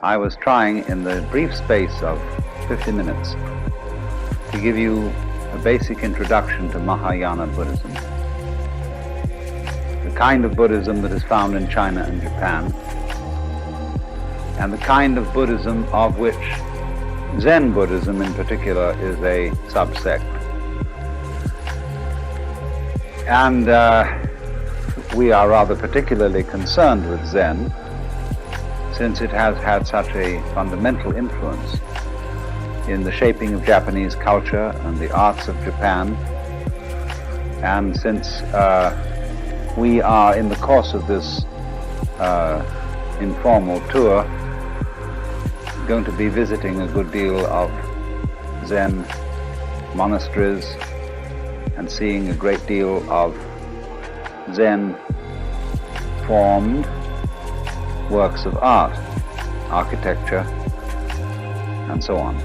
I was trying in the brief space of 50 minutes to give you a basic introduction to Mahayana Buddhism, the kind of Buddhism that is found in China and Japan, and the kind of Buddhism of which Zen Buddhism in particular is a subsect. And we are rather particularly concerned with Zen, since it has had such a fundamental influence in the shaping of Japanese culture and the arts of Japan. And since we are in the course of this informal tour going to be visiting a good deal of Zen monasteries and seeing a great deal of Zen formed works of art, architecture, and so on.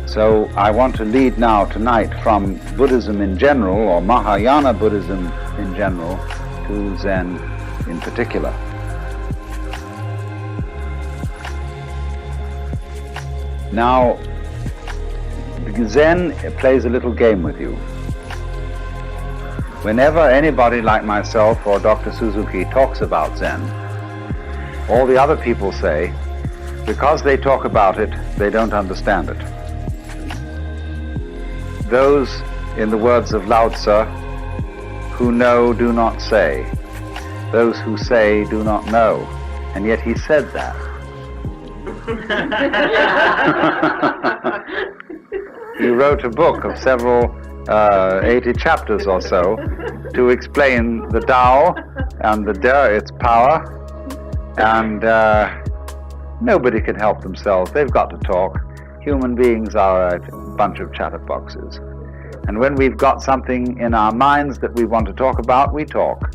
So I want to lead now tonight from Buddhism in general, or Mahayana Buddhism in general, to Zen in particular. Now, Zen plays a little game with you. Whenever anybody like myself or Dr. Suzuki talks about Zen, all the other people say, because they talk about it, they don't understand it. Those, in the words of Lao Tzu, who know do not say. Those who say do not know. And yet he said that. He wrote a book of several 80 chapters or so to explain the Tao and the De, its power, and nobody can help themselves. They've got to talk. Human beings are a bunch of chatterboxes. And when we've got something in our minds that we want to talk about, we talk.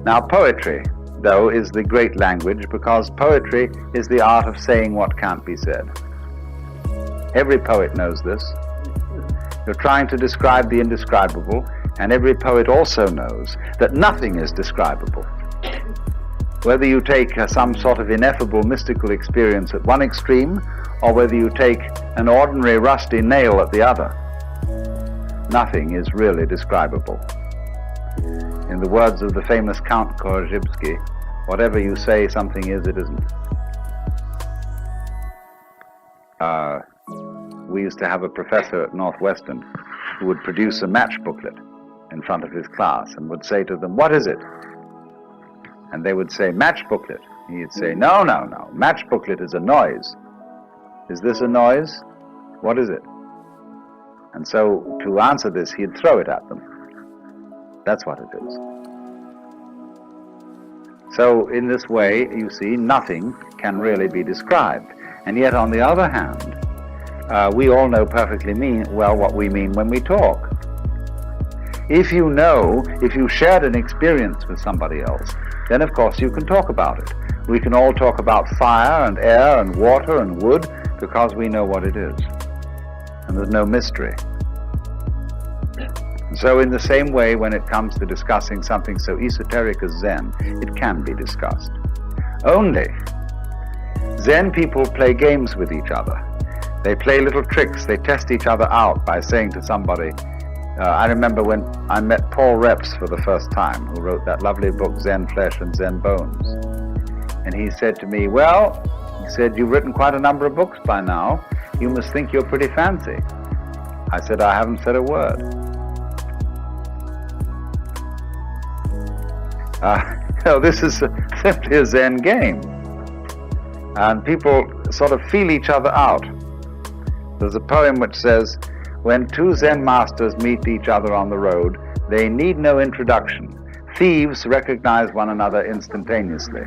Now, poetry, though, is the great language, because poetry is the art of saying what can't be said. Every poet knows this. You're trying to describe the indescribable, and every poet also knows that nothing is describable. Whether you take some sort of ineffable mystical experience at one extreme, or whether you take an ordinary rusty nail at the other, nothing is really describable. In the words of the famous Count Korzybski, whatever you say something is, it isn't. We used to have a professor at Northwestern who would produce a match booklet in front of his class and would say to them, "What is it?" And they would say, "Match booklet." He'd say, "No, no, no. Match booklet is a noise. Is this a noise? What is it?" And so to answer this, he'd throw it at them. That's what it is. So in this way, you see, nothing can really be described. And yet, on the other hand, we all know perfectly well what we mean when we talk. If you shared an experience with somebody else, then of course you can talk about it. We can all talk about fire and air and water and wood because we know what it is. And there's no mystery. So in the same way, when it comes to discussing something so esoteric as Zen, it can be discussed. Only, Zen people play games with each other. They play little tricks. They test each other out by saying to somebody, I remember when I met Paul Reps for the first time, who wrote that lovely book, Zen Flesh and Zen Bones. And he said to me, "Well," he said, "you've written quite a number of books by now. You must think you're pretty fancy." I said, "I haven't said a word." This is simply a Zen game. And people sort of feel each other out. There's a poem which says, "When two Zen masters meet each other on the road, they need no introduction. Thieves recognize one another instantaneously."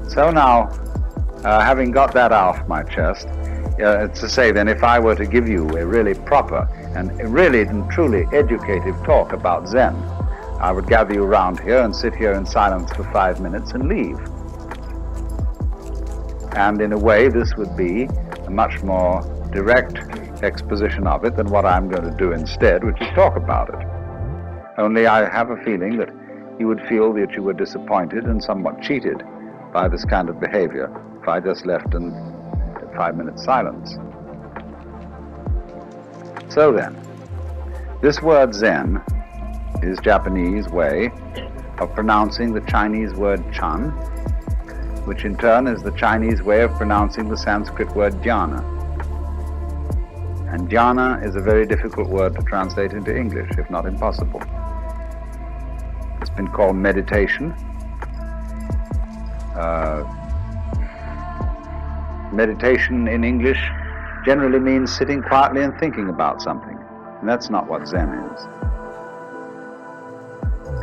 So now, having got that off my chest, it's to say then, if I were to give you a really proper and really and truly educative talk about Zen, I would gather you around here and sit here in silence for 5 minutes and leave. And in a way, this would be a much more direct exposition of it than what I'm going to do instead, which is talk about it. Only I have a feeling that you would feel that you were disappointed and somewhat cheated by this kind of behavior if I just left in 5 minutes silence. So then, this word Zen is Japanese way of pronouncing the Chinese word Chan, which in turn is the Chinese way of pronouncing the Sanskrit word jhana. And jhana is a very difficult word to translate into English, if not impossible. It's been called meditation. Meditation in English generally means sitting quietly and thinking about something, and that's not what Zen is.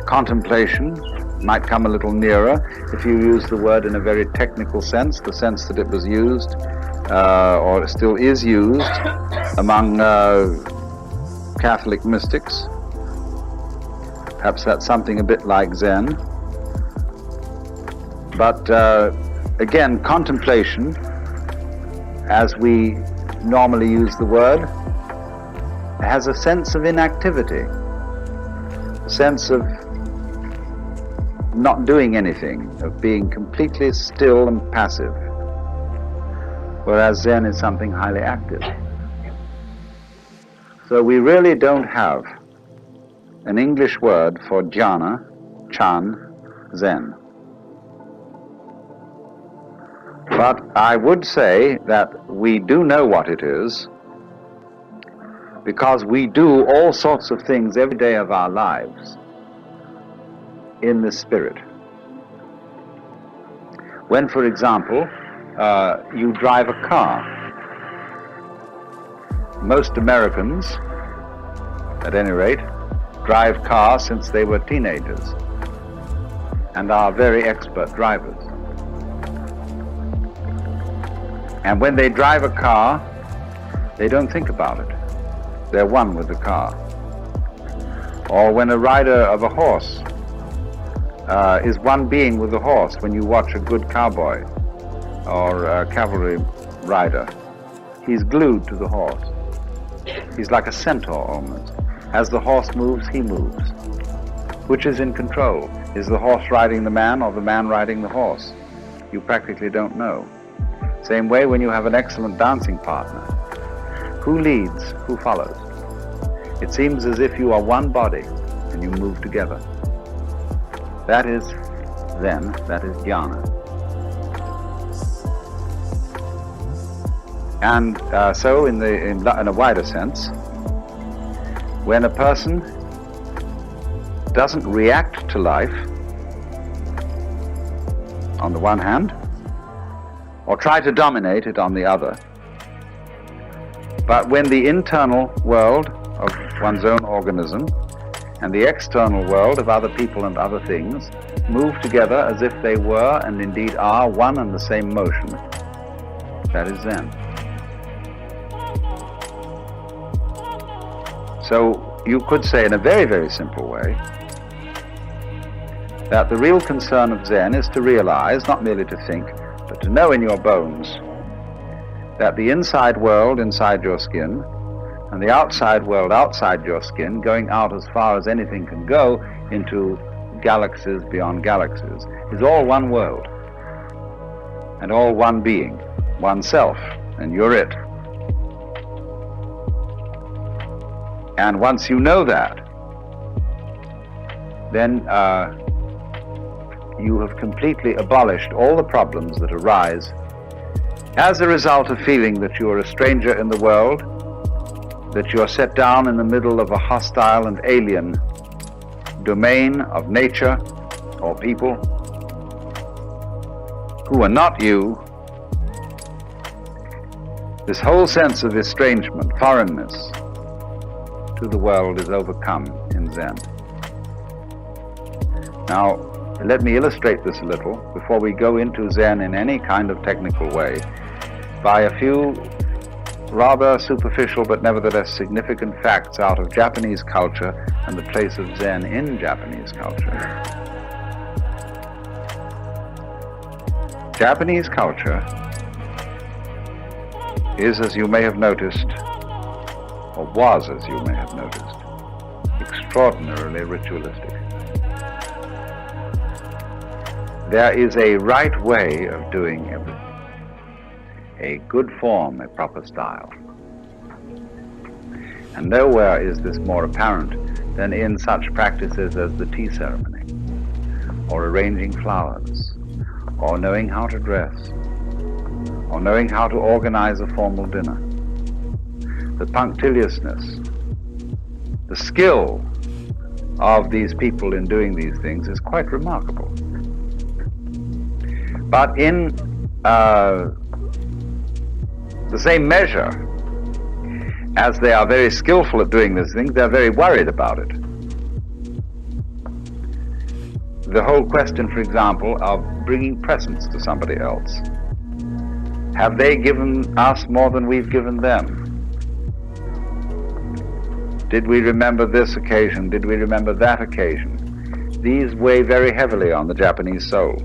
Contemplation might come a little nearer if you use the word in a very technical sense, the sense that it was used, or still is used, among Catholic mystics. Perhaps that's something a bit like Zen. But again, contemplation, as we normally use the word, has a sense of inactivity, a sense of not doing anything, of being completely still and passive, whereas Zen is something highly active. So we really don't have an English word for jhana, Chan, Zen. But I would say that we do know what it is, because we do all sorts of things every day of our lives in the spirit. When, for example, you drive a car, most Americans, at any rate, drive cars since they were teenagers and are very expert drivers. And when they drive a car, they don't think about it. They're one with the car. Or when a rider of a horse is one being with the horse, when you watch a good cowboy or a cavalry rider, he's glued to the horse. He's like a centaur almost. As the horse moves, he moves. Which is in control? Is the horse riding the man or the man riding the horse? You practically don't know. Same way when you have an excellent dancing partner. Who leads? Who follows? It seems as if you are one body and you move together. That is Zen, that is jhana. And so in a wider sense, when a person doesn't react to life, on the one hand, or try to dominate it on the other, but when the internal world of one's own organism and the external world of other people and other things move together as if they were and indeed are one and the same motion, that is Zen. So you could say in a very, very simple way that the real concern of Zen is to realize, not merely to think, but to know in your bones that the inside world inside your skin and the outside world outside your skin, going out as far as anything can go into galaxies beyond galaxies, is all one world and all one being, one self, and you're it. And once you know that, then you have completely abolished all the problems that arise as a result of feeling that you are a stranger in the world, that you are set down in the middle of a hostile and alien domain of nature or people who are not you. This whole sense of estrangement, foreignness to the world is overcome in Zen. Now, let me illustrate this a little before we go into Zen in any kind of technical way by a few rather superficial but nevertheless significant facts out of Japanese culture and the place of Zen in Japanese culture. Japanese culture is, as you may have noticed, or was, as you may have noticed, extraordinarily ritualistic. There is a right way of doing everything, a good form, a proper style. And nowhere is this more apparent than in such practices as the tea ceremony, or arranging flowers, or knowing how to dress, or knowing how to organize a formal dinner. The punctiliousness, the skill of these people in doing these things is quite remarkable. But in the same measure as they are very skillful at doing these things, they're very worried about it. The whole question, for example, of bringing presents to somebody else. Have they given us more than we've given them? Did we remember this occasion? Did we remember that occasion? These weigh very heavily on the Japanese soul.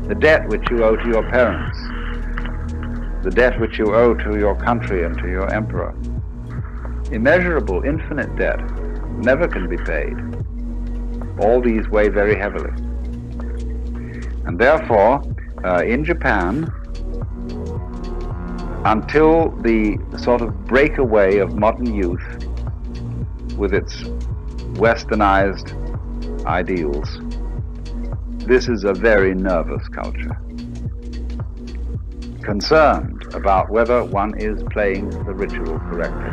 The debt which you owe to your parents, the debt which you owe to your country and to your emperor, immeasurable, infinite debt, never can be paid. All these weigh very heavily. And therefore, in Japan, until the sort of breakaway of modern youth with its westernized ideals, this is a very nervous culture, concerned about whether one is playing the ritual correctly.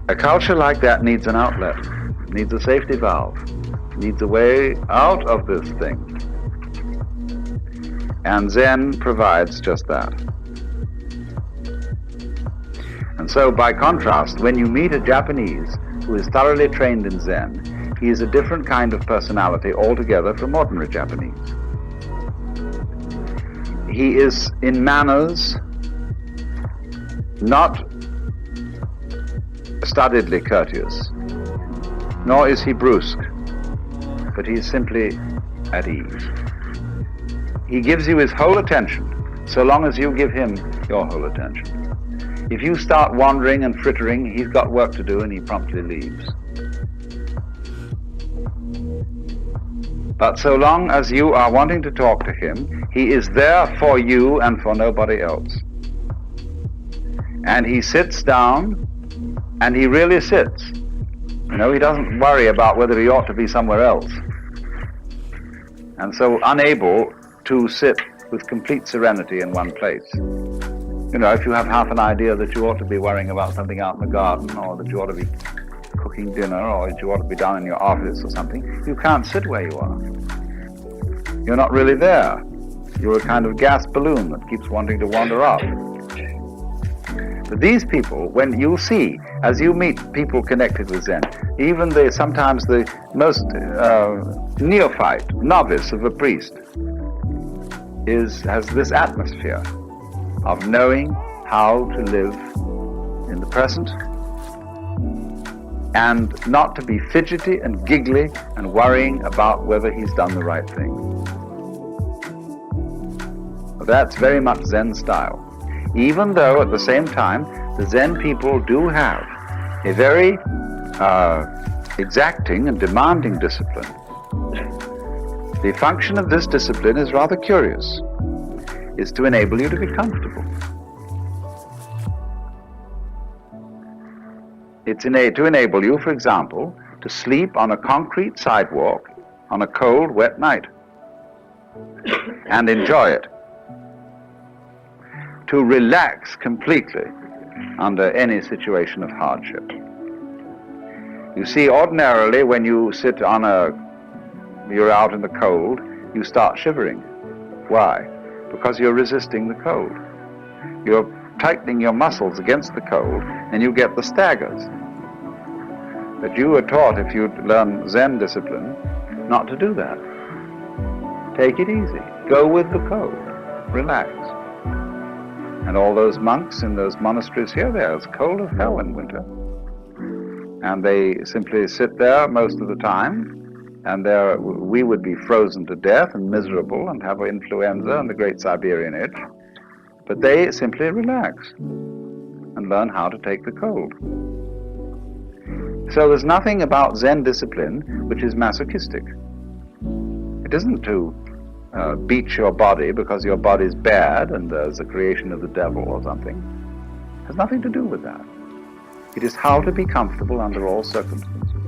A culture like that needs an outlet, needs a safety valve, needs a way out of this thing. And Zen provides just that. And so, by contrast, when you meet a Japanese who is thoroughly trained in Zen, he is a different kind of personality altogether from ordinary Japanese. He is, in manners, not studiedly courteous, nor is he brusque, but he is simply at ease. He gives you his whole attention, so long as you give him your whole attention. If you start wandering and frittering, he's got work to do and he promptly leaves. But so long as you are wanting to talk to him, he is there for you and for nobody else. And he sits down, and he really sits. You know, he doesn't worry about whether he ought to be somewhere else. And so unable to sit with complete serenity in one place. You know, if you have half an idea that you ought to be worrying about something out in the garden, or that you ought to be cooking dinner, or that you ought to be down in your office or something, you can't sit where you are. You're not really there. You're a kind of gas balloon that keeps wanting to wander off. But these people, when you see, as you meet people connected with Zen, even sometimes the most neophyte, novice of a priest, has this atmosphere of knowing how to live in the present and not to be fidgety and giggly and worrying about whether he's done the right thing. That's very much Zen style. Even though at the same time, the Zen people do have a very exacting and demanding discipline. The function of this discipline is rather curious. Is to enable you to be comfortable. It's to enable you, for example, to sleep on a concrete sidewalk on a cold, wet night and enjoy it. To relax completely under any situation of hardship. You see, ordinarily when you sit you're out in the cold, you start shivering. Why? Because you're resisting the cold. You're tightening your muscles against the cold, and you get the staggers. But you were taught, if you learn Zen discipline, not to do that. Take it easy. Go with the cold. Relax. And all those monks in those monasteries here, they're as cold as hell in winter. And they simply sit there most of the time, and we would be frozen to death and miserable and have influenza and the great Siberian itch. But they simply relax and learn how to take the cold. So there's nothing about Zen discipline which is masochistic. It isn't to beat your body because your body's bad and there's a creation of the devil or something. It has nothing to do with that. It is how to be comfortable under all circumstances.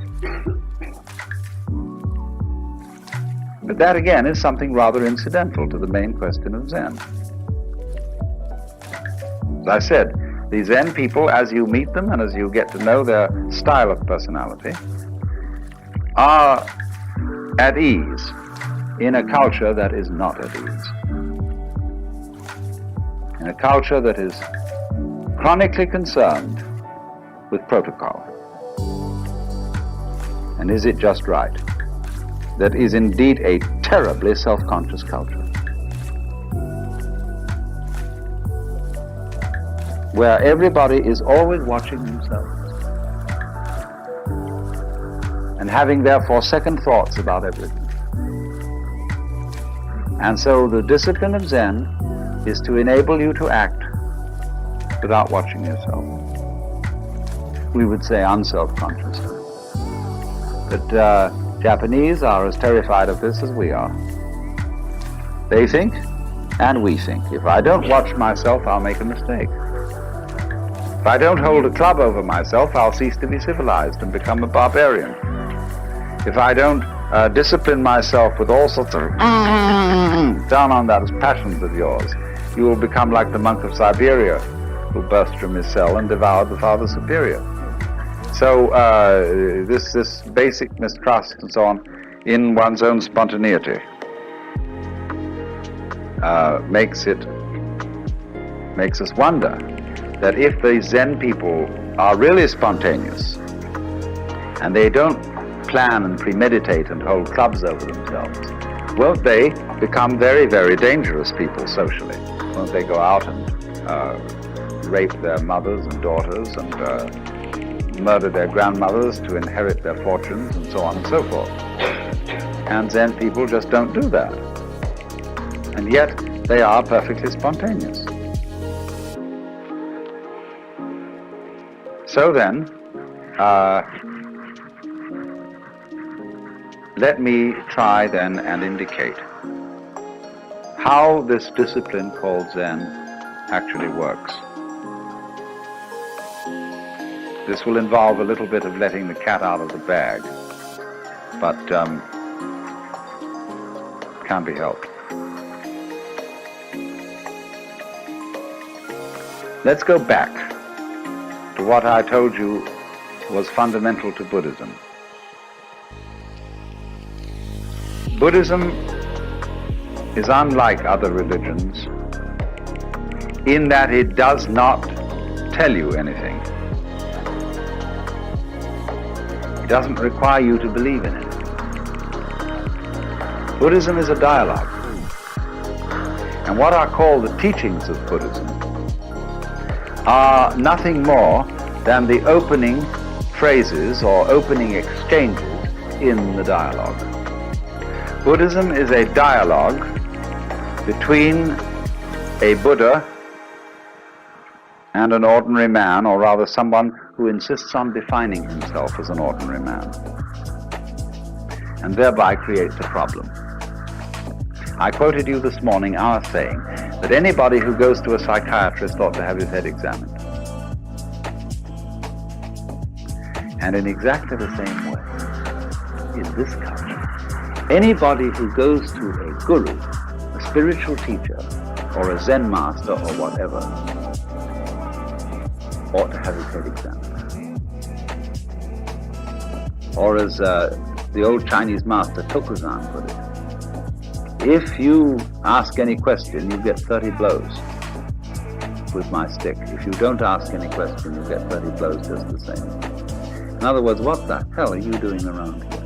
But that again is something rather incidental to the main question of Zen. As I said, the Zen people, as you meet them and as you get to know their style of personality, are at ease in a culture that is not at ease. In a culture that is chronically concerned with protocol. And is it just right? That is indeed a terribly self-conscious culture, where everybody is always watching themselves and having therefore second thoughts about everything. And so the discipline of Zen is to enable you to act without watching yourself. We would say unself-consciously. But Japanese are as terrified of this as we are. They think, and we think. If I don't watch myself, I'll make a mistake. If I don't hold a club over myself, I'll cease to be civilized and become a barbarian. If I don't discipline myself with all sorts of down on those passions of yours, you will become like the monk of Siberia, who burst from his cell and devoured the Father Superior. So this basic mistrust and so on in one's own spontaneity makes us wonder that if the Zen people are really spontaneous and they don't plan and premeditate and hold clubs over themselves, won't they become very, very dangerous people socially? Won't they go out and rape their mothers and daughters and murder their grandmothers to inherit their fortunes and so on and so forth? And Zen people just don't do that. And yet they are perfectly spontaneous. So then, let me try then and indicate how this discipline called Zen actually works. This will involve a little bit of letting the cat out of the bag, but can't be helped. Let's go back to what I told you was fundamental to Buddhism. Buddhism is unlike other religions in that it does not tell you anything. It doesn't require you to believe in it. Buddhism is a dialogue. And what are called the teachings of Buddhism are nothing more than the opening phrases or opening exchanges in the dialogue. Buddhism is a dialogue between a Buddha and an ordinary man, or rather someone who insists on defining himself as an ordinary man, and thereby creates a problem. I quoted you this morning our saying that anybody who goes to a psychiatrist ought to have his head examined. And in exactly the same way, in this culture, anybody who goes to a guru, a spiritual teacher, or a Zen master, or whatever, ought to have his head examined. Or as the old Chinese master Tokuzan put it, if you ask any question, you get 30 blows with my stick. If you don't ask any question, you get 30 blows just the same. In other words, what the hell are you doing around here?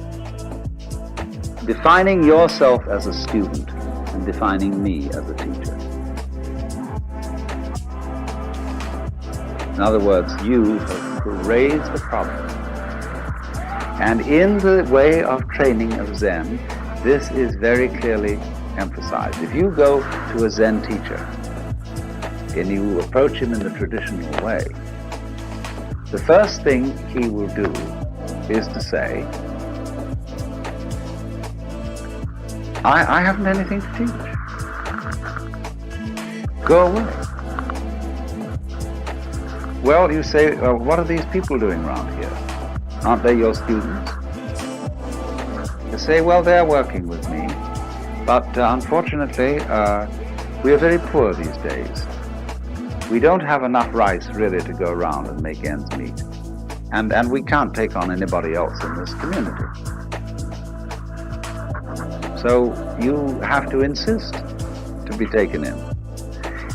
Defining yourself as a student and defining me as a teacher. In other words, you have raised the problem. And in the way of training of Zen, this is very clearly emphasized. If you go to a Zen teacher and you approach him in the traditional way, the first thing he will do is to say, I haven't anything to teach. Go away. Well, you say, what are these people doing around here? Aren't they your students? You say, well, they're working with me, but unfortunately, we are very poor these days. We don't have enough rice really to go around and make ends meet. And we can't take on anybody else in this community. So you have to insist to be taken in.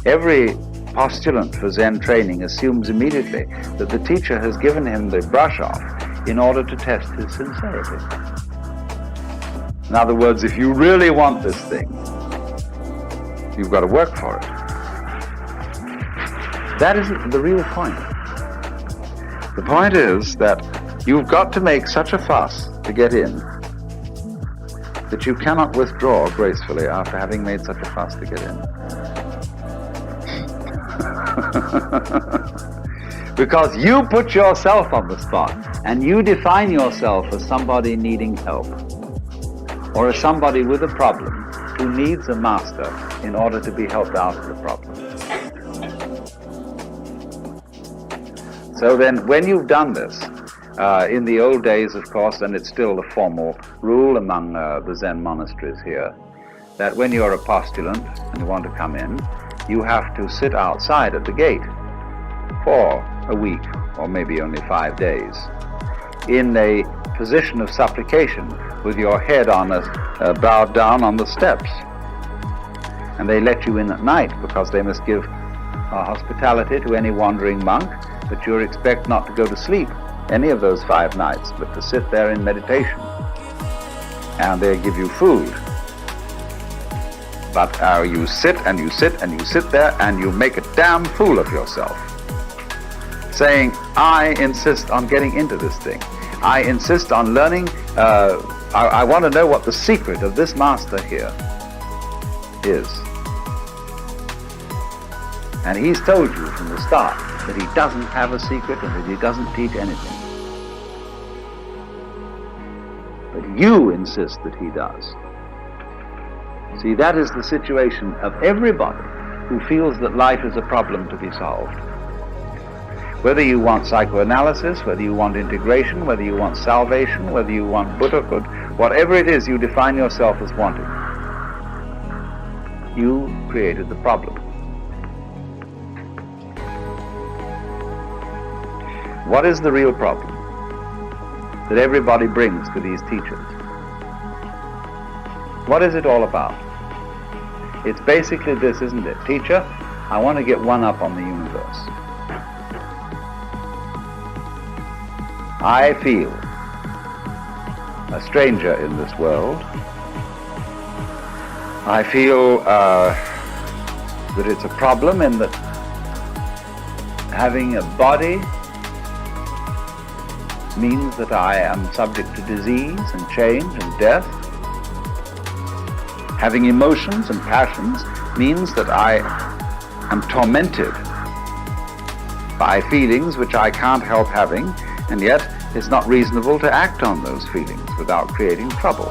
Every postulant for Zen training assumes immediately that the teacher has given him the brush off in order to test his sincerity. In other words, if you really want this thing, you've got to work for it. That isn't the real point. The point is that you've got to make such a fuss to get in that you cannot withdraw gracefully after having made such a fuss to get in. Because you put yourself on the spot and you define yourself as somebody needing help or as somebody with a problem who needs a master in order to be helped out of the problem. So then when you've done this, in the old days, of course, and it's still the formal rule among the Zen monasteries here, that when you're a postulant and you want to come in, you have to sit outside at the gate for a week, or maybe only 5 days, in a position of supplication with your head on bowed down on the steps. And they let you in at night because they must give hospitality to any wandering monk, but you expect not to go to sleep any of those 5 nights, but to sit there in meditation. And they give you food. But you sit and you sit and you sit there and you make a damn fool of yourself, saying, I insist on getting into this thing. I insist on learning. I want to know what the secret of this master here is. And he's told you from the start that he doesn't have a secret and that he doesn't teach anything. But you insist that he does. See, that is the situation of everybody who feels that life is a problem to be solved. Whether you want psychoanalysis, whether you want integration, whether you want salvation, whether you want Buddhahood, whatever it is you define yourself as wanting, you created the problem. What is the real problem that everybody brings to these teachers? What is it all about? It's basically this, isn't it? Teacher, I want to get one up on the universe. I feel a stranger in this world. I feel that it's a problem in that having a body means that I am subject to disease and change and death. Having emotions and passions means that I am tormented by feelings which I can't help having, and yet it's not reasonable to act on those feelings without creating trouble.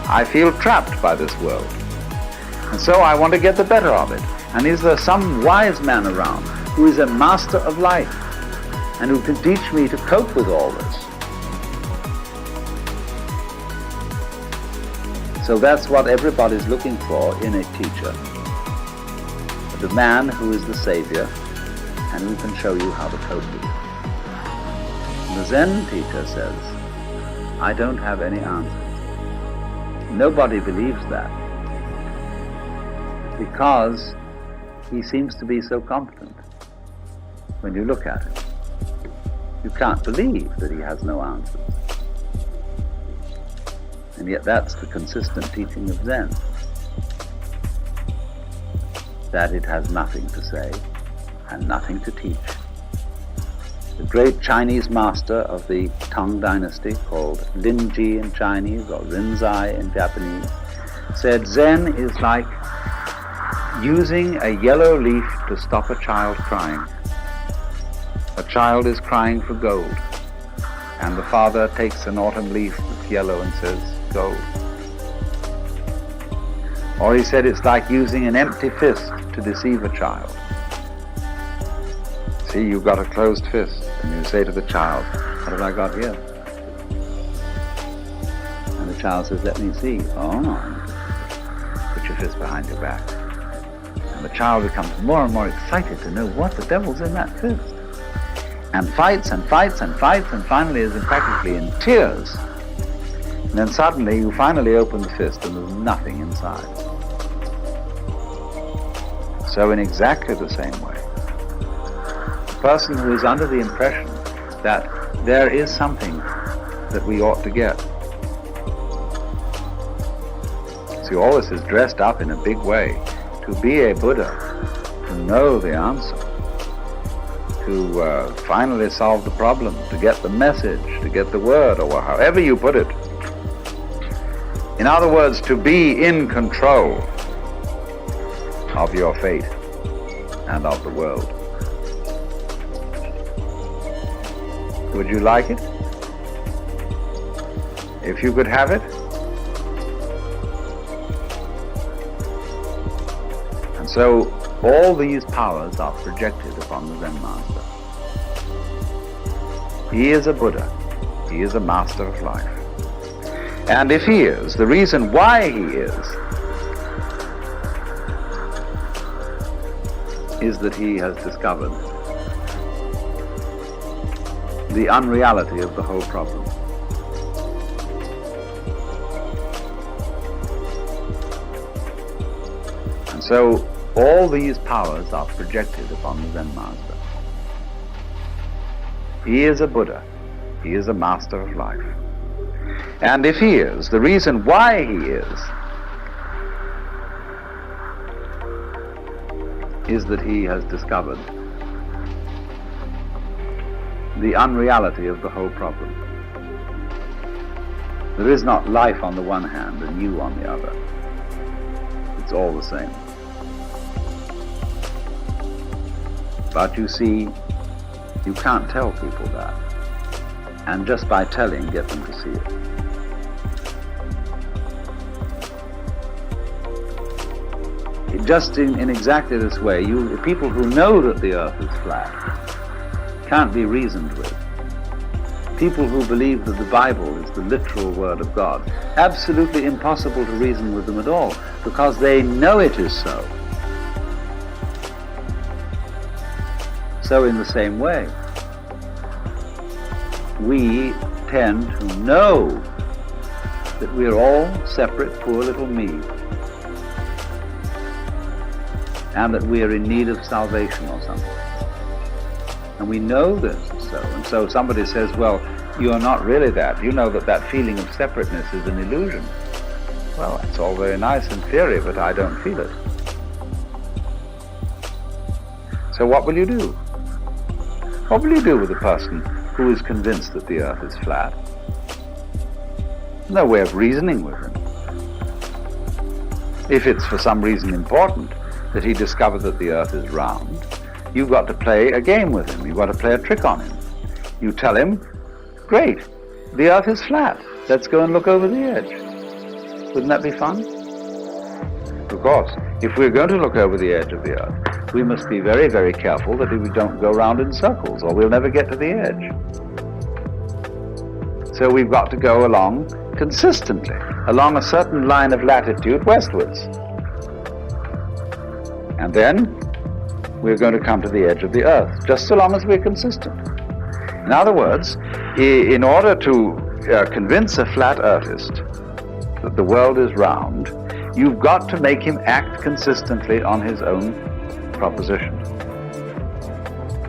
I feel trapped by this world, and so I want to get the better of it. And is there some wise man around who is a master of life and who can teach me to cope with all this? So that's what everybody's looking for in a teacher. The man who is the savior and who can show you how to cope with it. And the Zen teacher says, I don't have any answers. Nobody believes that because he seems to be so competent. When you look at him, you can't believe that he has no answers. And yet that's the consistent teaching of Zen, that it has nothing to say and nothing to teach. The great Chinese master of the Tang dynasty, called Linji in Chinese or Rinzai in Japanese, said Zen is like using a yellow leaf to stop a child crying. A child is crying for gold, And the father takes an autumn leaf that's yellow and says, go. Or he said it's like using an empty fist to deceive a child. See, you've got a closed fist, and you say to the child, what have I got here? And the child says, let me see. Oh, no. Put your fist behind your back. And the child becomes more and more excited to know what the devil's in that fist. And fights and fights and fights, and finally is practically in tears. And then suddenly you finally open the fist and there's nothing inside. So in exactly the same way, the person who is under the impression that there is something that we ought to get. See, all this is dressed up in a big way. To be a Buddha, to know the answer, to finally solve the problem, to get the message, to get the word, or however you put it. In other words, to be in control of your fate and of the world. Would you like it? If you could have it? And so all these powers are projected upon the Zen master. He is a Buddha. He is a master of life. And if he is, the reason why he is that he has discovered the unreality of the whole problem. And so all these powers are projected upon the Zen master. He is a Buddha. He is a master of life. And if he is, the reason why he is that he has discovered the unreality of the whole problem. There is not life on the one hand and you on the other. It's all the same. But you see, you can't tell people that. And just by telling, get them to see it. Just in exactly this way, people who know that the earth is flat can't be reasoned with. People who believe that the Bible is the literal word of God, absolutely impossible to reason with them at all, because they know it is so. So in the same way, we tend to know that we're all separate poor little me, and that we are in need of salvation or something. And we know this is so. And so somebody says, well, you're not really that. You know that that feeling of separateness is an illusion. Well, it's all very nice in theory, but I don't feel it. So what will you do? What will you do with a person who is convinced that the earth is flat? No way of reasoning with him. If it's for some reason important that he discovered that the earth is round, you've got to play a game with him. You've got to play a trick on him. You tell him, great, the earth is flat. Let's go and look over the edge. Wouldn't that be fun? Of course, if we're going to look over the edge of the earth, we must be very, very careful that we don't go round in circles, or we'll never get to the edge. So we've got to go along consistently, along a certain line of latitude westwards. And then we're going to come to the edge of the earth, just so long as we're consistent. In other words, in order to convince a flat earthist that the world is round, you've got to make him act consistently on his own proposition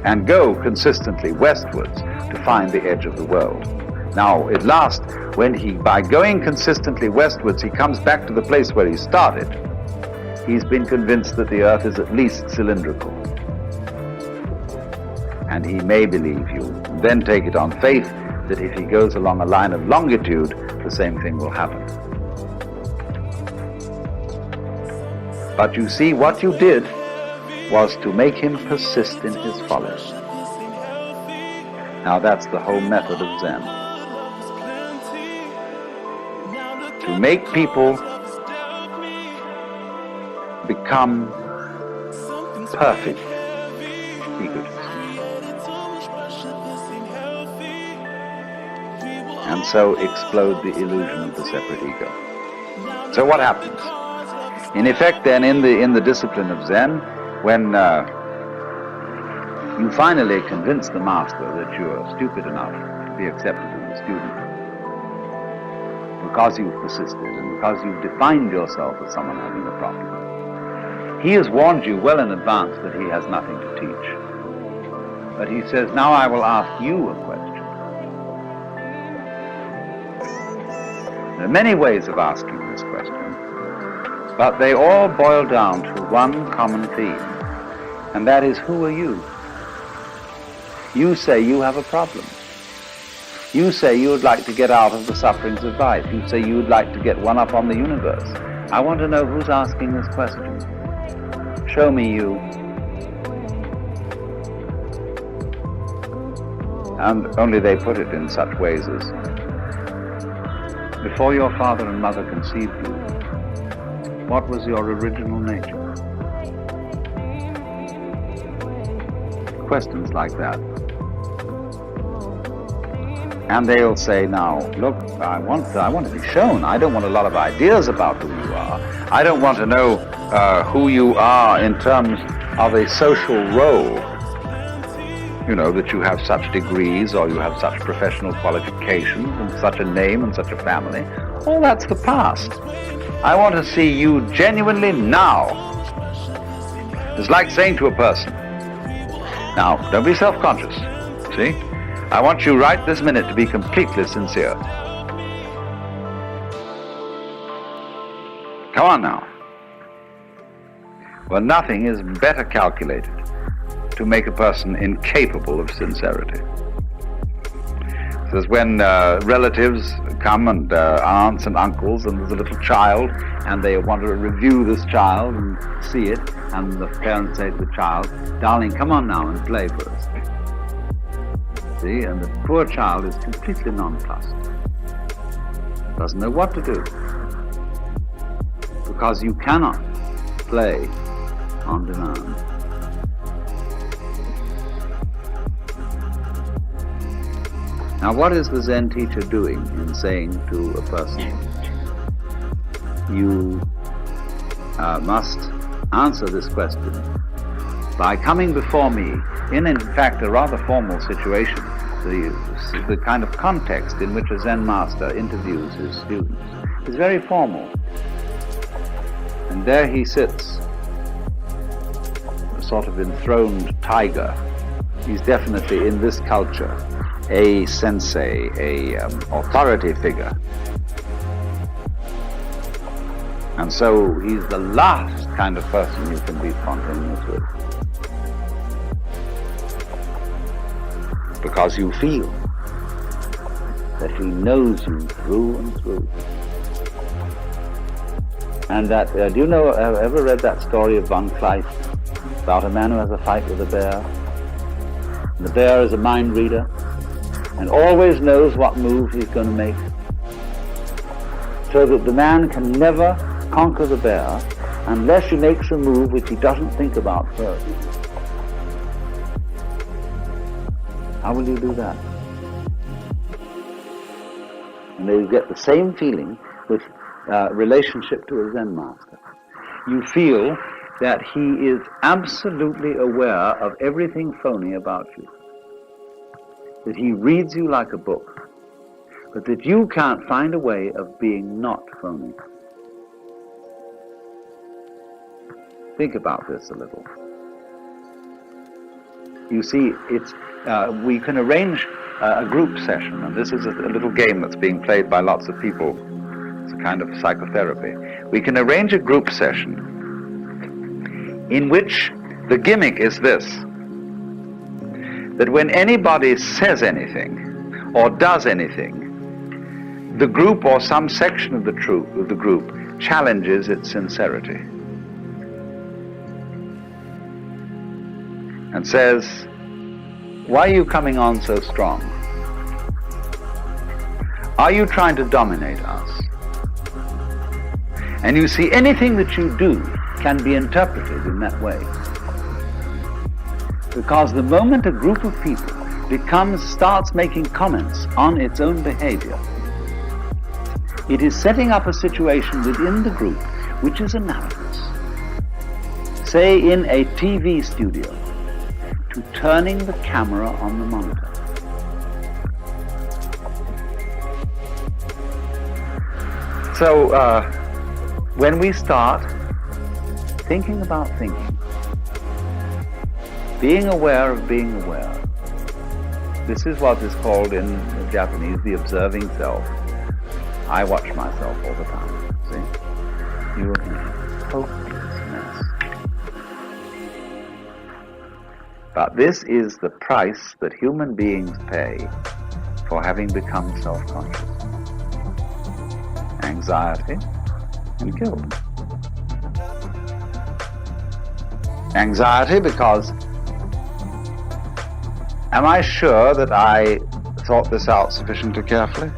and go consistently westwards to find the edge of the world. Now, at last, when by going consistently westwards, he comes back to the place where he started, he's been convinced that the earth is at least cylindrical. And he may believe you, and then take it on faith that if he goes along a line of longitude, the same thing will happen. But you see, what you did was to make him persist in his folly. Now that's the whole method of Zen. to make people become perfect egotists. And so explode the illusion of the separate ego. So what happens? In effect then, in the discipline of Zen, when you finally convince the master that you are stupid enough to be accepted as a student, because you've persisted and because you've defined yourself as someone having a problem, he has warned you well in advance that he has nothing to teach. But he says, now I will ask you a question. There are many ways of asking this question, but they all boil down to one common theme, and that is, who are you? You say you have a problem. You say you would like to get out of the sufferings of life. You say you would like to get one up on the universe. I want to know who's asking this question. Show me you. And only they put it in such ways as, before your father and mother conceived you, what was your original nature? Questions like that. And they'll say, now, look, I want to be shown. I don't want a lot of ideas about who you are. I don't want to know who you are in terms of a social role. You know, that you have such degrees or you have such professional qualifications and such a name and such a family. All that's the past. I want to see you genuinely now. It's like saying to a person, now, don't be self-conscious, see? I want you right this minute to be completely sincere. Come on now. Well, nothing is better calculated to make a person incapable of sincerity. Says when relatives come and aunts and uncles, and there's a little child, and they want to review this child and see it, and the parents say to the child, darling, come on now and play for us. See, and the poor child is completely nonplussed. Doesn't know what to do. Because you cannot play on demand. Now, what is the Zen teacher doing in saying to a person, you must answer this question by coming before me in fact, a rather formal situation, the kind of context in which a Zen master interviews his students is very formal. And there he sits, a sort of enthroned tiger. He's definitely, in this culture, a sensei, a authority figure. And so he's the last kind of person you can be spontaneous with. Because you feel that he knows you through and through. And that, do you know, ever read that story of Von Kleist about a man who has a fight with a bear? And the bear is a mind reader and always knows what move he's going to make, so that the man can never conquer the bear unless he makes a move which he doesn't think about first. How will you do that? And they get the same feeling with relationship to a Zen master. You feel that he is absolutely aware of everything phony about you. That he reads you like a book, but that you can't find a way of being not phony. Think about this a little. You see, it's we can arrange a group session, and this is a little game that's being played by lots of people. It's a kind of psychotherapy. We can arrange a group session in which the gimmick is this, that when anybody says anything or does anything, the group or some section of the group challenges its sincerity and says, why are you coming on so strong? Are you trying to dominate us? And you see, anything that you do can be interpreted in that way. Because the moment a group of people starts making comments on its own behavior, it is setting up a situation within the group which is analogous, say in a TV studio, to turning the camera on the monitor. So when we start thinking about thinking, being aware of being aware, this is what is called in Japanese the observing self. I watch myself all the time, see? You are in hopelessness. But this is the price that human beings pay for having become self-conscious. Anxiety and guilt. Anxiety because, am I sure that I thought this out sufficiently carefully?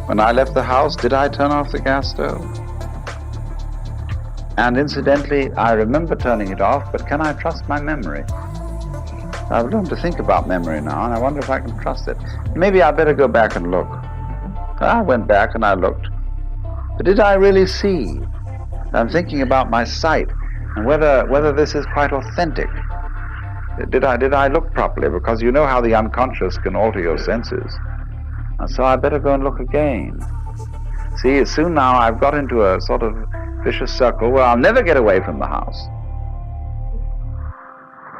When I left the house, did I turn off the gas stove? And incidentally, I remember turning it off, but can I trust my memory? I've learned to think about memory now, and I wonder if I can trust it. Maybe I better go back and look. I went back and I looked. But did I really see? I'm thinking about my sight and whether this is quite authentic. Did I look properly? Because you know how the unconscious can alter your senses. And so I better go and look again. See, soon now I've got into a sort of vicious circle where I'll never get away from the house.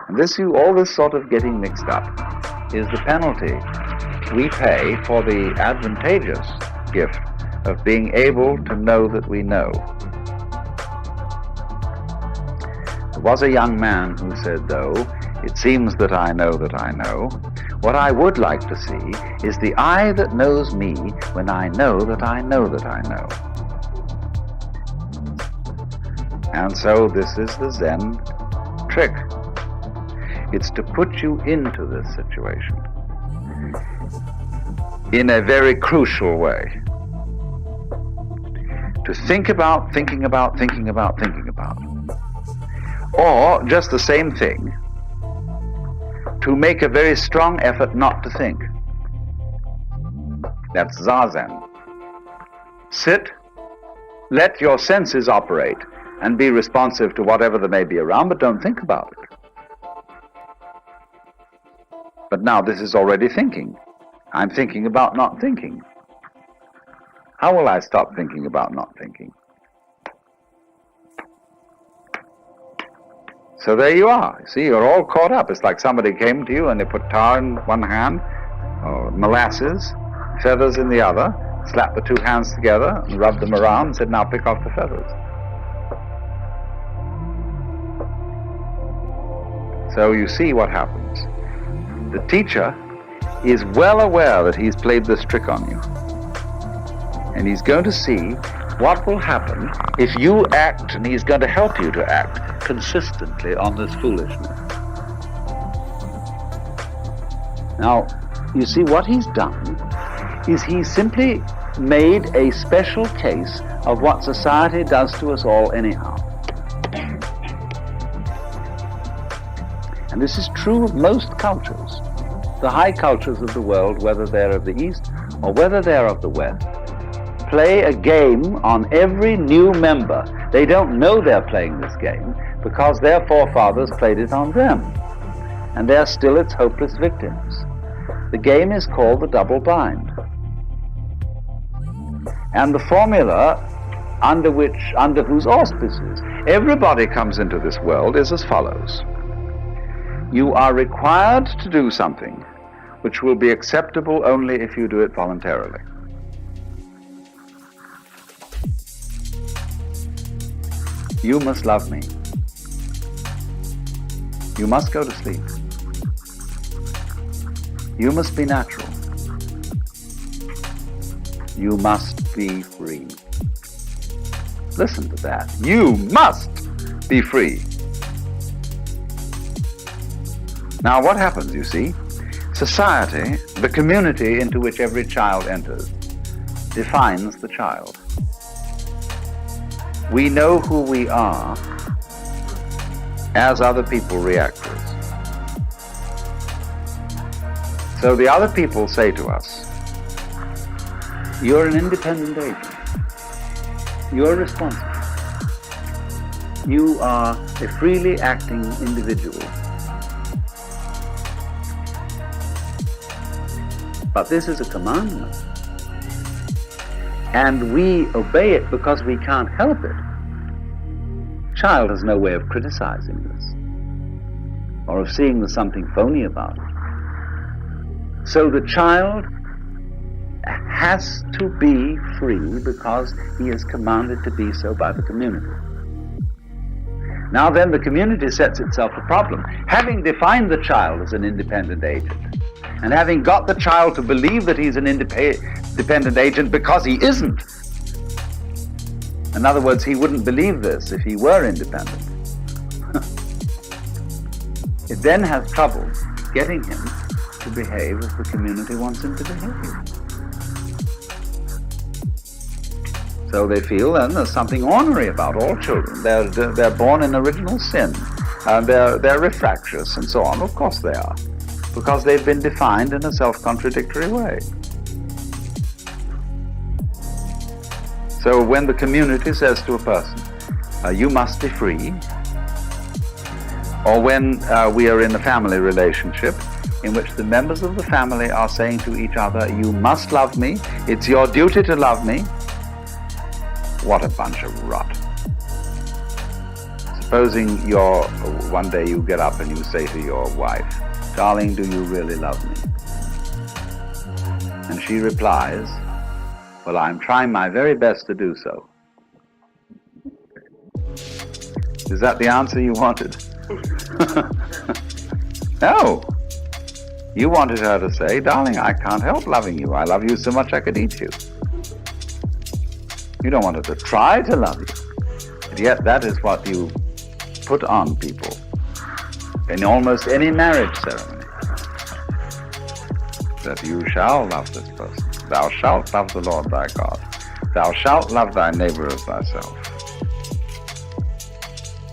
And all this sort of getting mixed up is the penalty we pay for the advantageous gift of being able to know that we know. There was a young man who said, though, it seems that I know that I know. What I would like to see is the I that knows me when I know that I know that I know. And so this is the Zen trick. It's to put you into this situation in a very crucial way. To think about, thinking about, thinking about, thinking about. Or just the same thing, to make a very strong effort not to think. That's Zazen. Sit, let your senses operate, and be responsive to whatever there may be around, but don't think about it. But now this is already thinking. I'm thinking about not thinking. How will I stop thinking about not thinking? So there you are. See, you're all caught up. It's like somebody came to you and they put tar in one hand, or molasses, feathers in the other, slapped the two hands together and rubbed them around and said, now pick off the feathers. So you see what happens. The teacher is well aware that he's played this trick on you. And he's going to see what will happen if you act, and he's going to help you to act consistently on this foolishness. Now, you see, what he's done is he's simply made a special case of what society does to us all anyhow. And this is true of most cultures. The high cultures of the world, whether they're of the East or whether they're of the West, play a game on every new member. They don't know they're playing this game because their forefathers played it on them, and they're still its hopeless victims. The game is called the double bind. And the formula under whose auspices everybody comes into this world is as follows. You are required to do something which will be acceptable only if you do it voluntarily. You must love me. You must go to sleep. You must be natural. You must be free. Listen to that. You must be free. Now what happens, you see? Society, the community into which every child enters, defines the child. We know who we are as other people react to us. So the other people say to us, you're an independent agent. You're responsible. You are a freely acting individual. But this is a commandment. And we obey it because we can't help it. Child has no way of criticizing this or of seeing there's something phony about it. So the child has to be free because he is commanded to be so by the community. Now then, the community sets itself a problem. Having defined the child as an independent agent, and having got the child to believe that he's an independent agent because he isn't. In other words, he wouldn't believe this if he were independent. It then has trouble getting him to behave as the community wants him to behave. So they feel then there's something ornery about all children. They're born in original sin, and they're refractious and so on. Of course they are, because they've been defined in a self-contradictory way. So when the community says to a person, you must be free, or when we are in a family relationship in which the members of the family are saying to each other, you must love me, it's your duty to love me, what a bunch of rot. Supposing one day you get up and you say to your wife, darling, do you really love me? And she replies, well, I'm trying my very best to do so. Is that the answer you wanted? No. You wanted her to say, darling, I can't help loving you. I love you so much I could eat you. You don't want her to try to love you. And yet that is what you put on people in almost any marriage ceremony. That you shall love this person. Thou shalt love the Lord thy God. Thou shalt love thy neighbor as thyself.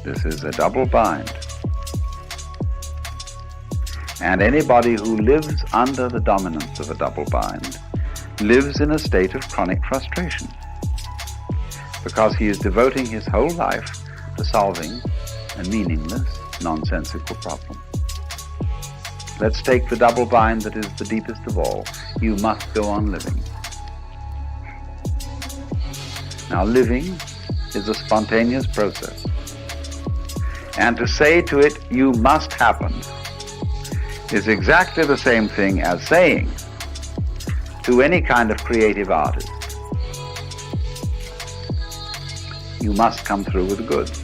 This is a double bind. And anybody who lives under the dominance of a double bind lives in a state of chronic frustration, because he is devoting his whole life to solving a meaningless, nonsensical problem. Let's take the double bind that is the deepest of all. You must go on living. Now, living is a spontaneous process. And to say to it, you must happen, is exactly the same thing as saying to any kind of creative artist, you must come through with the goods.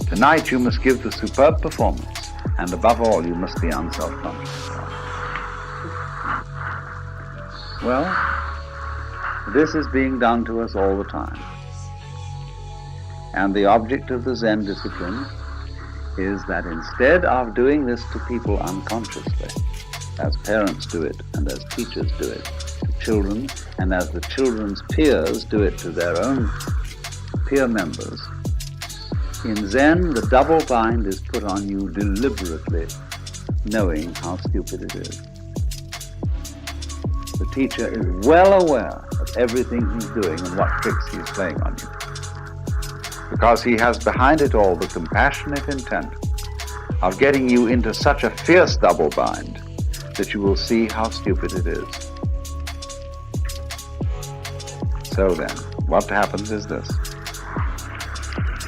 Tonight you must give the superb performance, and above all you must be unself-conscious. Well, this is being done to us all the time. And the object of the Zen discipline is that instead of doing this to people unconsciously, as parents do it and as teachers do it to children, and as the children's peers do it to their own peer members, in Zen the double bind is put on you deliberately, knowing how stupid it is. The teacher is well aware of everything he's doing and what tricks he's playing on you, because he has behind it all the compassionate intent of getting you into such a fierce double bind that you will see how stupid it is. So then, what happens is this.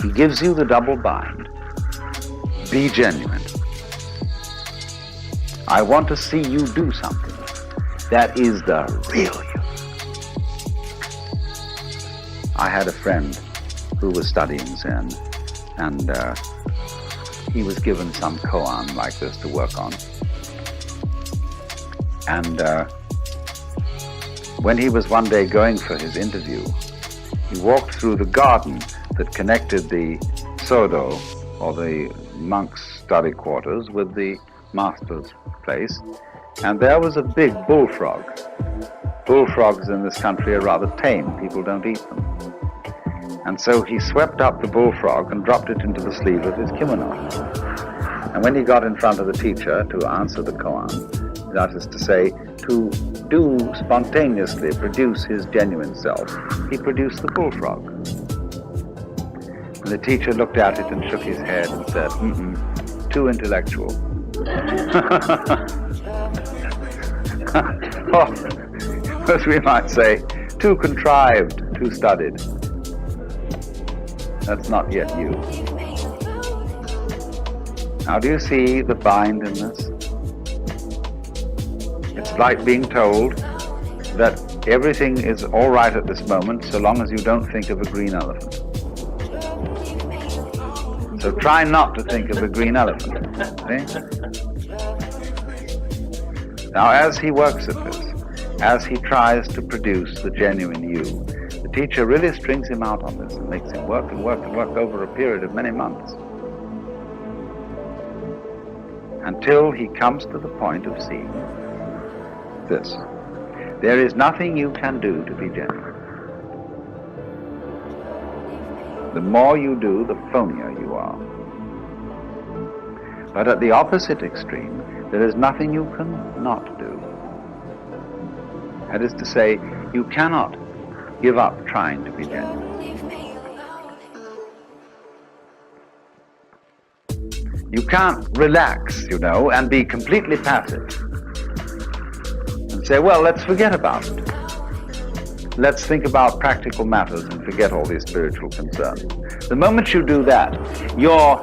He gives you the double bind. Be genuine. I want to see you do something that is the real you. I had a friend who was studying Zen, and he was given some koan like this to work on. And when he was one day going for his interview, he walked through the garden that connected the sodo, or the monk's study quarters, with the master's place, and there was a big bullfrog bullfrogs in this country are rather tame. People don't eat them. And so he swept up the bullfrog and dropped it into the sleeve of his kimono. And when he got in front of the teacher to answer the koan, that is to say, to do spontaneously produce his genuine self, he produced the bullfrog. And the teacher looked at it and shook his head and said, too intellectual. Or, as we might say, too contrived, too studied. That's not yet you. Now, do you see the bind in this? It's like being told that everything is all right at this moment so long as you don't think of a green elephant. So try not to think of a green elephant. See? Now, as he works at this, as he tries to produce the genuine you, the teacher really strings him out on this and makes him work and work and work over a period of many months until he comes to the point of seeing this. There is nothing you can do to be genuine. The more you do, the phonier you are. But at the opposite extreme, there is nothing you can not do. That is to say, you cannot give up trying to be genuine. You can't relax, and be completely passive and say, well, let's forget about it. Let's think about practical matters and forget all these spiritual concerns. The moment you do that, your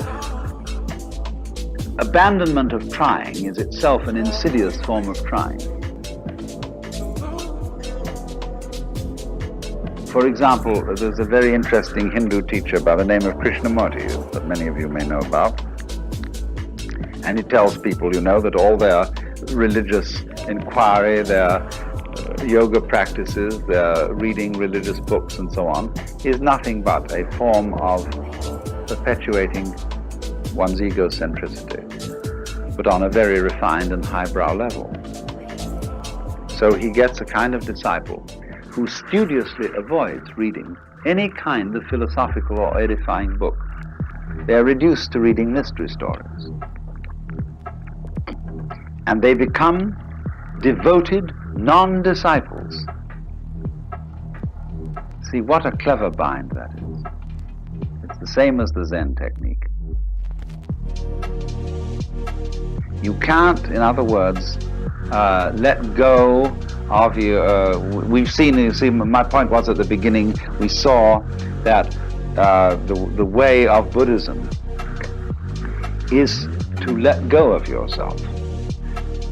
abandonment of trying is itself an insidious form of trying. For example, there's a very interesting Hindu teacher by the name of Krishnamurti that many of you may know about. And he tells people, that all their religious inquiry, their yoga practices, their reading religious books and so on, is nothing but a form of perpetuating one's egocentricity, but on a very refined and highbrow level. So he gets a kind of disciple who studiously avoids reading any kind of philosophical or edifying book. They are reduced to reading mystery stories. And they become devoted non-disciples. See, what a clever bind that is. It's the same as the Zen technique. You can't, in other words, let go of your... we've seen, my point was at the beginning, we saw that the way of Buddhism is to let go of yourself,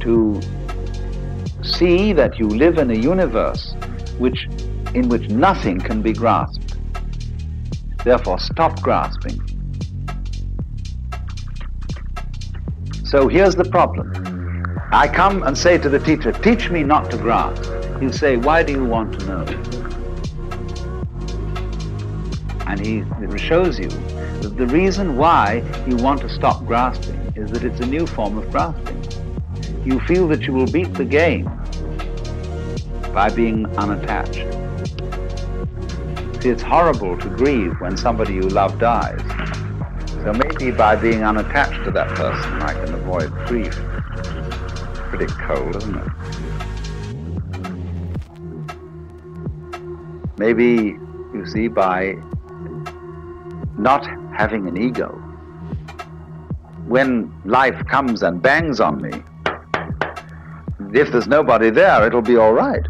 to see that you live in a universe in which nothing can be grasped. Therefore, stop grasping. So here's the problem. I come and say to the teacher, teach me not to grasp. He'll say, why do you want to know? And he shows you that the reason why you want to stop grasping is that it's a new form of grasping. You feel that you will beat the game by being unattached. See, it's horrible to grieve when somebody you love dies. So maybe by being unattached to that person, I can avoid grief. Pretty cold, isn't it? Maybe, you see, by not having an ego, when life comes and bangs on me, if there's nobody there, it'll be all right.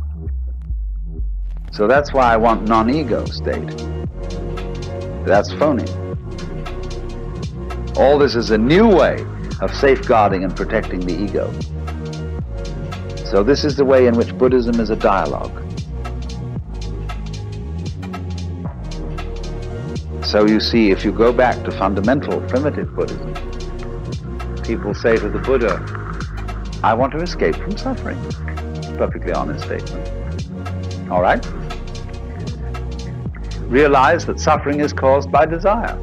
So that's why I want non-ego state. That's phony. All this is a new way of safeguarding and protecting the ego. So this is the way in which Buddhism is a dialogue. So you see, if you go back to fundamental primitive Buddhism, people say to the Buddha, I want to escape from suffering. Perfectly honest statement. All right? Realize that suffering is caused by desire.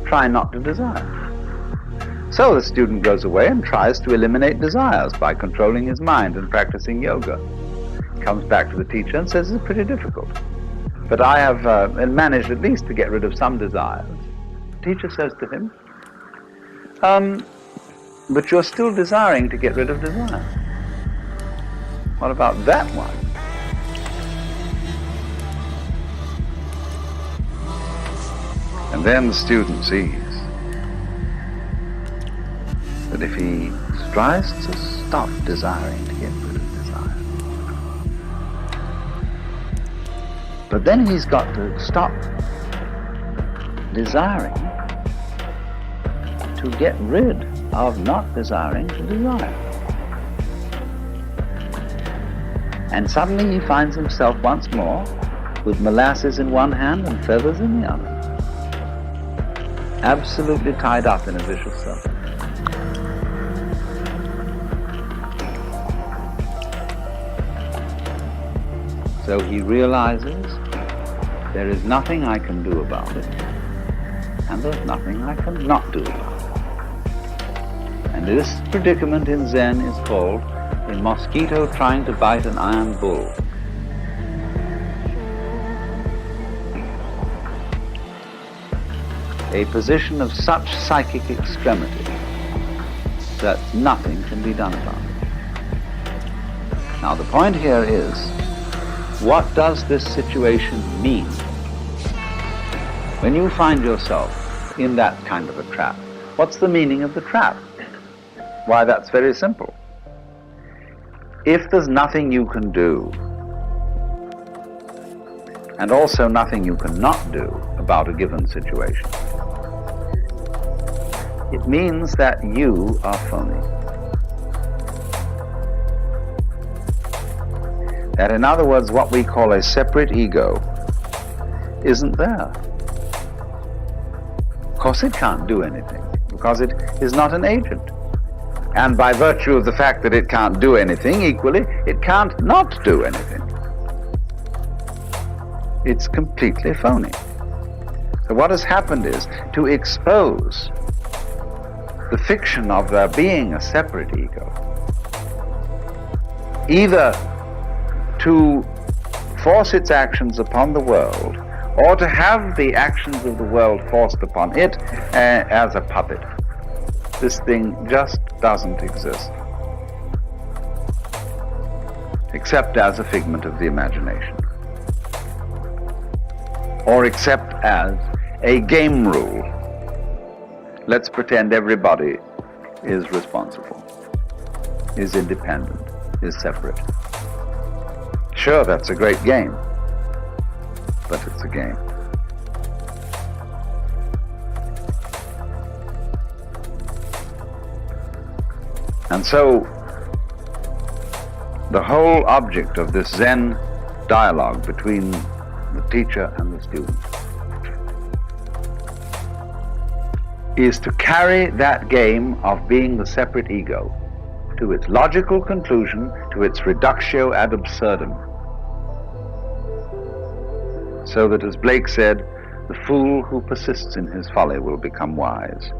Try not to desire. So the student goes away and tries to eliminate desires by controlling his mind and practicing yoga. comes back to the teacher and says it's pretty difficult. But I have managed at least to get rid of some desires. The teacher says to him, but you're still desiring to get rid of desire. What about that one? And then the student sees that if he tries to stop desiring to get rid of desire, but then he's got to stop desiring to get rid of not desiring to desire. And suddenly he finds himself once more with molasses in one hand and feathers in the other, absolutely tied up in a vicious circle. So he realizes there is nothing I can do about it, and there's nothing I can not do about it. And this predicament in Zen is called a mosquito trying to bite an iron bull. A position of such psychic extremity that nothing can be done about it. Now the point here is, what does this situation mean? When you find yourself in that kind of a trap, what's the meaning of the trap? Why, that's very simple. If there's nothing you can do, and also nothing you cannot do about a given situation, it means that you are phony. That, in other words, what we call a separate ego isn't there. Of course it can't do anything, because it is not an agent. And by virtue of the fact that it can't do anything, equally, it can't not do anything. It's completely phony. So what has happened is to expose the fiction of there being a separate ego, either to force its actions upon the world, or to have the actions of the world forced upon it as a puppet. This thing just doesn't exist, except as a figment of the imagination, or except as a game rule. Let's pretend everybody is responsible, is independent, is separate. Sure, that's a great game, but it's a game. And so, the whole object of this Zen dialogue between the teacher and the student is to carry that game of being the separate ego to its logical conclusion, to its reductio ad absurdum. So that, as Blake said, the fool who persists in his folly will become wise.